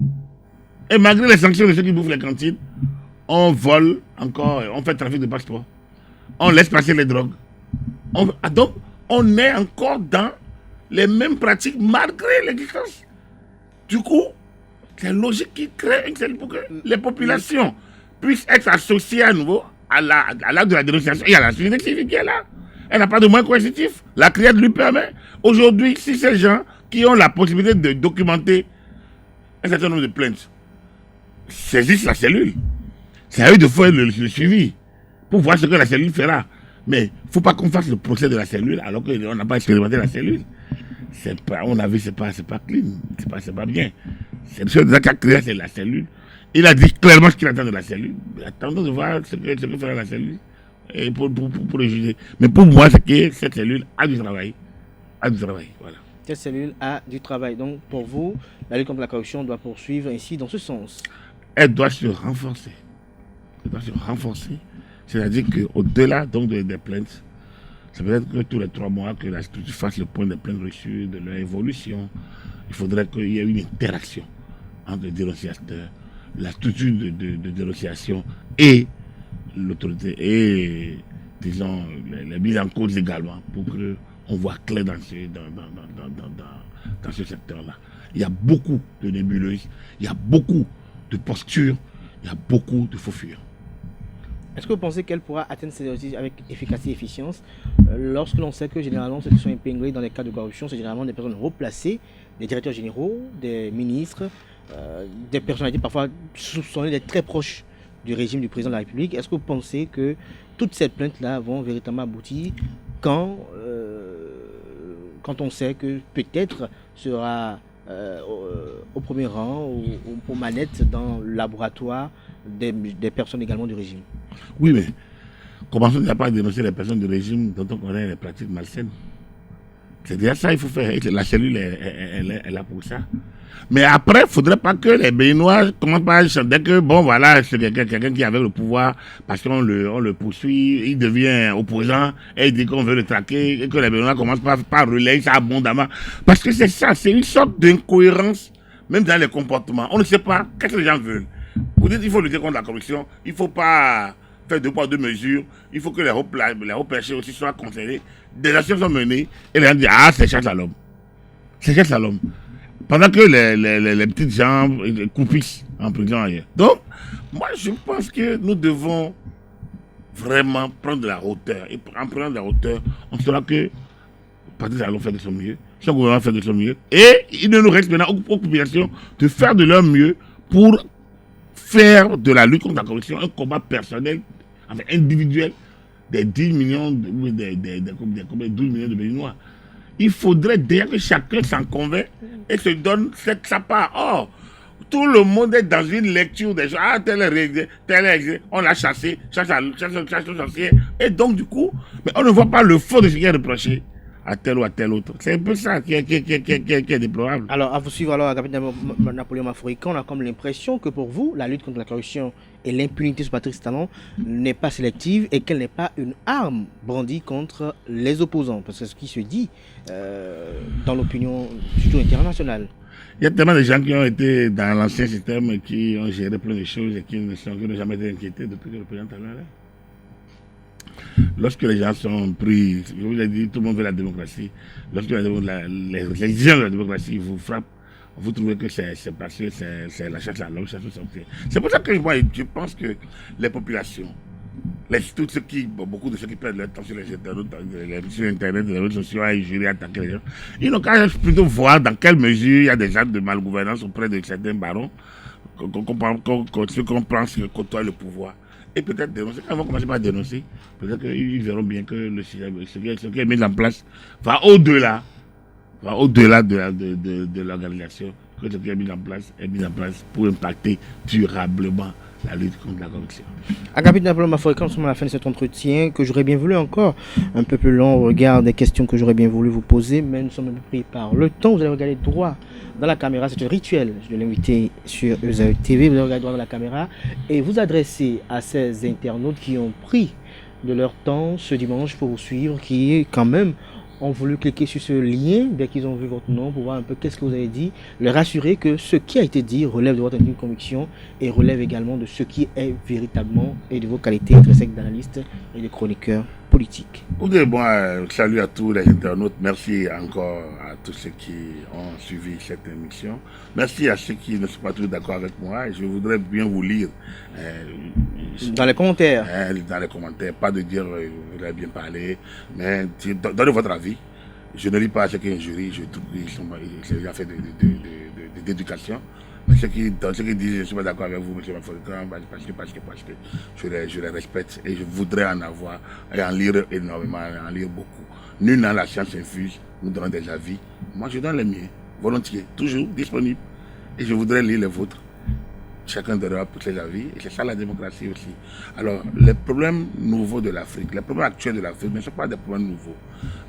Et malgré les sanctions de ceux qui bouffent les cantines, on vole encore, on fait trafic de passeport. On laisse passer les drogues. Donc, on est encore dans les mêmes pratiques malgré l'existence. Du coup, c'est logique qui crée pour que les populations puissent être associées à nouveau à l'acte de la dénonciation. Il y a la société civile qui est là. Elle n'a pas de moyens coercitifs. La CRIAT lui permet. Aujourd'hui, si ces gens qui ont la possibilité de documenter un certain nombre de plaintes saisissent la cellule, c'est à eux de faire le suivi pour voir ce que la cellule fera. Mais il ne faut pas qu'on fasse le procès de la cellule alors qu'on n'a pas expérimenté la cellule. On a vu, c'est pas clean, c'est pas bien. C'est le seul qui a créé, c'est la cellule. Il a dit clairement ce qu'il attend de la cellule. Attendons de voir ce que fera la cellule et pour le juger. Mais pour moi, c'est que cette cellule a du travail. Voilà. Cette cellule a du travail. Donc, pour vous, la lutte contre la corruption doit poursuivre ainsi dans ce sens. Elle doit se renforcer. C'est-à-dire qu'au-delà donc des plaintes, ça peut être que tous les 3 mois que la structure fasse le point des plaintes reçues, de leur évolution. Il faudrait qu'il y ait une interaction entre les dénonciateurs, la structure de dénonciation et l'autorité et, disons, les mises en cause également pour qu'on voit clair dans ce secteur-là. Il y a beaucoup de nébuleuses, il y a beaucoup de postures, il y a beaucoup de faux fuyants. Est-ce que vous pensez qu'elle pourra atteindre ses objectifs avec efficacité et efficience lorsque l'on sait que généralement ceux qui sont épinglés dans les cas de corruption, c'est généralement des personnes replacées, des directeurs généraux, des ministres, des personnalités parfois soupçonnées d'être très proches du régime du président de la République. Est-ce que vous pensez que toutes ces plaintes-là vont véritablement aboutir quand on sait que peut-être sera au premier rang ou aux manettes dans le laboratoire des personnes également du régime? Oui, mais commençons déjà pas à dénoncer les personnes du régime dont on connaît les pratiques malsaines. C'est déjà ça qu'il faut faire. La cellule est là pour ça. Mais après, il ne faudrait pas que les Béninois commencent par chanter que, bon, voilà, c'est quelqu'un qui avait le pouvoir parce qu'on le poursuit, il devient opposant et il dit qu'on veut le traquer et que les Béninois commencent par relayer ça abondamment. Parce que c'est ça, c'est une sorte d'incohérence, même dans les comportements. On ne sait pas qu'est-ce que les gens veulent. Vous dites qu'il faut lutter contre la corruption, il ne faut pas faire 2 poids 2 mesures, il faut que les hauts perchés aussi soient concernés. Des actions sont menées et les gens disent ah, c'est chasse à l'homme. C'est chasse à l'homme. Pendant que les petites gens coupissent en prison ailleurs. Donc, moi je pense que nous devons vraiment prendre de la hauteur. Et en prenant de la hauteur, on saura que Patrice Talon fait de son mieux, son gouvernement fait de son mieux. Et il ne nous reste maintenant aux populations de faire de leur mieux pour faire de la lutte contre la corruption un combat personnel, enfin individuel, des 10 millions, des 12 millions de Béninois. Il faudrait déjà que chacun s'en convainc et se donne sa part. Or, tout le monde est dans une lecture des gens. Ah, tel est, on l'a chassé, chasse sorcier. Et donc, du coup, mais on ne voit pas le fond de ce qui est reproché à tel ou à tel autre. C'est un peu ça qui est déplorable. Alors, à vous suivre, alors, capitaine Napoléon Mafourican, on a comme l'impression que pour vous, la lutte contre la corruption et l'impunité sur Patrice Talon n'est pas sélective et qu'elle n'est pas une arme brandie contre les opposants. Parce que c'est ce qui se dit dans l'opinion, surtout internationale. Il y a tellement de gens qui ont été dans l'ancien système et qui ont géré plein de choses et qui n'ont jamais été inquiétés depuis que le président Talon est là. Lorsque les gens sont pris, je vous l'ai dit, tout le monde veut la démocratie. Lorsque les gens de la démocratie vous frappent, vous trouvez que c'est parce que c'est la chasse à l'homme, c'est pour ça que moi, je pense que les populations, beaucoup de ceux qui perdent leur temps sur les internautes, sur Internet, les réseaux sociaux, à injurier, attaquer les gens, ils n'ont qu'à plutôt voir dans quelle mesure il y a des actes de malgouvernance auprès de certains barons, ceux qu'on pense que côtoient le pouvoir. Et peut-être dénoncer. Quand ils vont commencer par dénoncer, peut-être qu'ils verront bien que le système, ce qui est mis en place va au-delà de l'organisation, que ce qui est mis en place pour impacter durablement la lutte contre la corruption. Agapit Napoléon Mafourican, nous sommes à la fin de cet entretien que j'aurais bien voulu encore un peu plus long au regard des questions que j'aurais bien voulu vous poser, mais nous sommes un peu pris par le temps. Vous allez regarder droit dans la caméra, c'est un rituel. Je vais l'inviter sur ESAE TV. Vous allez regarder droit dans la caméra et vous adresser à ces internautes qui ont pris de leur temps ce dimanche pour vous suivre, qui quand même ont voulu cliquer sur ce lien dès qu'ils ont vu votre nom pour voir un peu qu'est-ce que vous avez dit, leur rassurer que ce qui a été dit relève de votre conviction et relève également de ce qui est véritablement et de vos qualités intrinsèques d'analyste et de chroniqueur politique. Salut à tous les internautes, merci encore à tous ceux qui ont suivi cette émission, merci à ceux qui ne sont pas tous d'accord avec moi, je voudrais bien vous lire dans les commentaires. Pas de dire vous avez bien parlé, mais donnez votre avis. Je ne lis pas ce qui est injurie, je trouve qu'ils ont fait d'éducation. Mais ceux qui disent je ne suis pas d'accord avec vous, M. Mafourican, parce que je les respecte et je voudrais en avoir et en lire énormément, en lire beaucoup. Nul dans la science infuse, nous donnons des avis. Moi, je donne les miens, volontiers, toujours disponibles. Et je voudrais lire les vôtres. Chacun donnera pour ses avis, et c'est ça la démocratie aussi. Alors, les problèmes nouveaux de l'Afrique, les problèmes actuels de l'Afrique ne sont pas des problèmes nouveaux,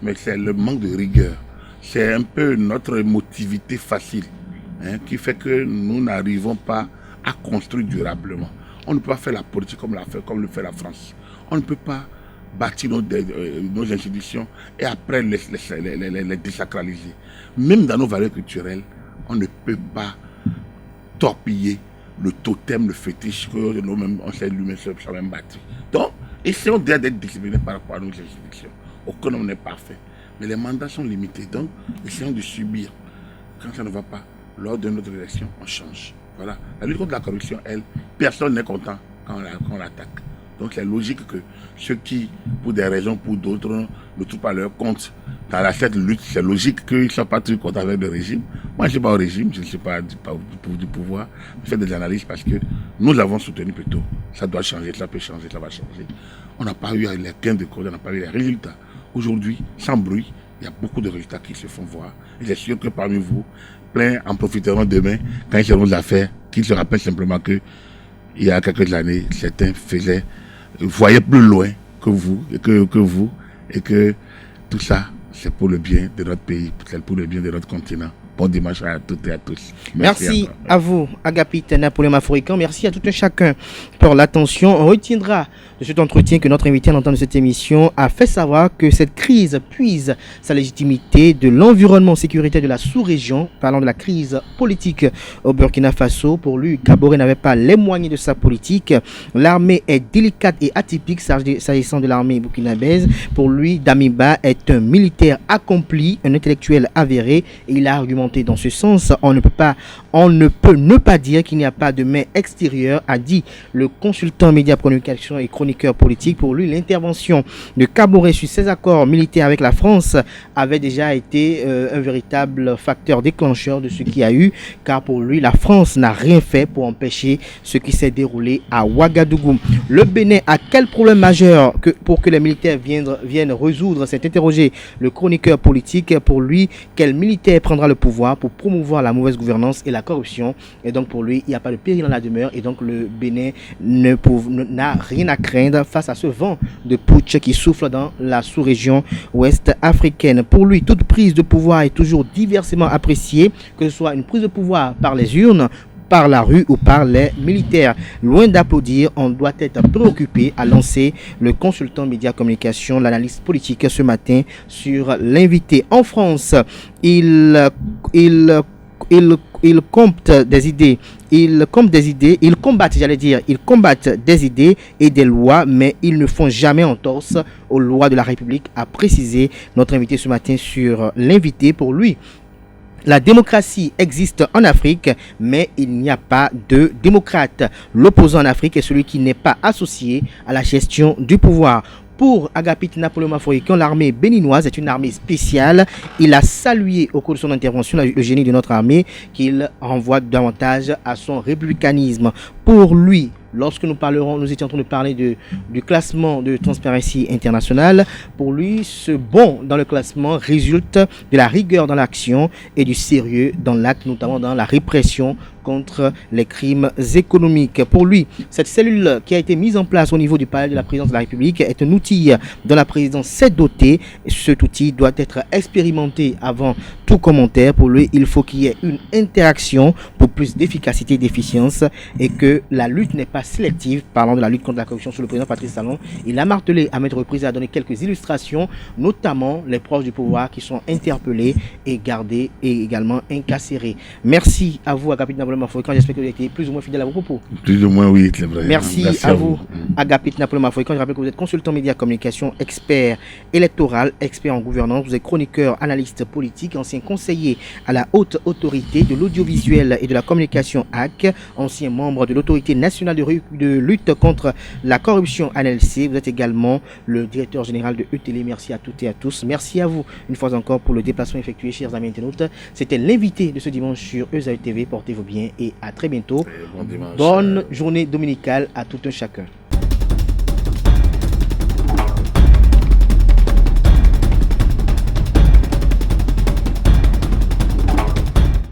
mais c'est le manque de rigueur. C'est un peu notre émotivité facile qui fait que nous n'arrivons pas à construire durablement. On ne peut pas faire la politique comme le fait la France. On ne peut pas bâtir nos institutions et après les désacraliser. Même dans nos valeurs culturelles, on ne peut pas torpiller le totem, le fétiche que nous-mêmes, on s'est lui-même bâti. Donc, essayons d'être disciplinés par rapport à nos institutions. Aucun homme n'est parfait. Mais les mandats sont limités. Donc, essayons de subir. Quand ça ne va pas, lors de notre élection, on change. Voilà. La lutte contre la corruption, personne n'est content quand on l'attaque. Donc, c'est logique que ceux qui, pour des raisons, pour d'autres, ne trouvent pas leur compte dans cette lutte, c'est logique qu'ils ne soient pas tous contents avec le régime. Moi, je ne suis pas au régime, je ne suis pas du pouvoir. Je fais des analyses parce que nous l'avons soutenu plutôt. Ça doit changer, ça peut changer, ça va changer. On n'a pas eu les gains de cause, on n'a pas eu les résultats. Aujourd'hui, sans bruit, il y a beaucoup de résultats qui se font voir. Et c'est sûr que parmi vous, plein en profiteront demain, quand ils seront aux affaires, qu'ils se rappellent simplement que il y a quelques années, certains voyaient plus loin que vous, et que tout ça, c'est pour le bien de notre pays, c'est pour le bien de notre continent. Bon dimanche à toutes et à tous. Merci à vous, Agapit Napoléon Mafourican. Merci à tout un chacun pour l'attention. On retiendra de cet entretien que notre invité à l'entendre de cette émission a fait savoir que cette crise puise sa légitimité de l'environnement sécuritaire de la sous-région. Parlant de la crise politique au Burkina Faso, pour lui, Kaboré n'avait pas les moyens de sa politique. L'armée est délicate et atypique s'agissant de l'armée burkinabèse. Pour lui, Damiba est un militaire accompli, un intellectuel avéré, et il a argumenté dans ce sens. On ne peut ne pas dire qu'il n'y a pas de main extérieure, a dit le consultant média communication et chroniqueur politique. Pour lui, l'intervention de Kaboré sur ses accords militaires avec la France avait déjà été un véritable facteur déclencheur de ce qui a eu, car pour lui, la France n'a rien fait pour empêcher ce qui s'est déroulé à Ouagadougou. Le Bénin a quel problème majeur pour que les militaires viennent résoudre? S'est interrogé le chroniqueur politique. Pour lui, quel militaire prendra le pouvoir pouvoir pour promouvoir la mauvaise gouvernance et la corruption. Et donc pour lui, il n'y a pas de péril dans la demeure. Et donc le Bénin n'a rien à craindre face à ce vent de putsch qui souffle dans la sous-région ouest africaine. Pour lui, toute prise de pouvoir est toujours diversement appréciée, que ce soit une prise de pouvoir par les urnes, par la rue ou par les militaires. Loin d'applaudir, on doit être préoccupé, a lancé le consultant média communication, l'analyste politique ce matin sur l'invité. En France, il compte des idées. Ils combattent des idées et des lois, mais ils ne font jamais entorse aux lois de la République, a précisé notre invité ce matin sur l'invité. Pour lui, la démocratie existe en Afrique, mais il n'y a pas de démocrate. L'opposant en Afrique est celui qui n'est pas associé à la gestion du pouvoir. Pour Agapit Napoléon Mafoikan, l'armée béninoise est une armée spéciale. Il a salué au cours de son intervention le génie de notre armée qu'il renvoie davantage à son républicanisme. Pour lui, lorsque nous étions en train de parler du classement de Transparency International, pour lui, ce bond dans le classement résulte de la rigueur dans l'action et du sérieux dans l'acte, notamment dans la répression contre les crimes économiques. Pour lui, cette cellule qui a été mise en place au niveau du palais de la présidence de la République est un outil dont la présidence s'est dotée. Cet outil doit être expérimenté avant tout commentaire. Pour lui, il faut qu'il y ait une interaction pour plus d'efficacité et d'efficience et que la lutte n'est pas sélective. Parlant de la lutte contre la corruption sur le président Patrice Talon, il a martelé à maintes reprises et a donné quelques illustrations, notamment les proches du pouvoir qui sont interpellés et gardés et également incarcérés. Merci à vous, Agapit Napoléon Mafoikan. J'espère que vous avez été plus ou moins fidèle à vos propos. Plus ou moins, oui, c'est vrai. Merci à vous, Agapit Napoléon Mafoikan. Je rappelle que vous êtes consultant média communication, expert électoral, expert en gouvernance. Vous êtes chroniqueur, analyste politique, ancien conseiller à la haute autorité de l'audiovisuel et de la communication AC, ancien membre de l'autorité nationale de lutte contre la corruption ANLC. Vous êtes également le directeur général de ETélé. Merci à toutes et à tous. Merci à vous une fois encore pour le déplacement effectué, chers amis internautes. C'était l'invité de ce dimanche sur ESAE TV. Portez-vous bien et à très bientôt. Bon dimanche. Bonne journée dominicale à tout un chacun.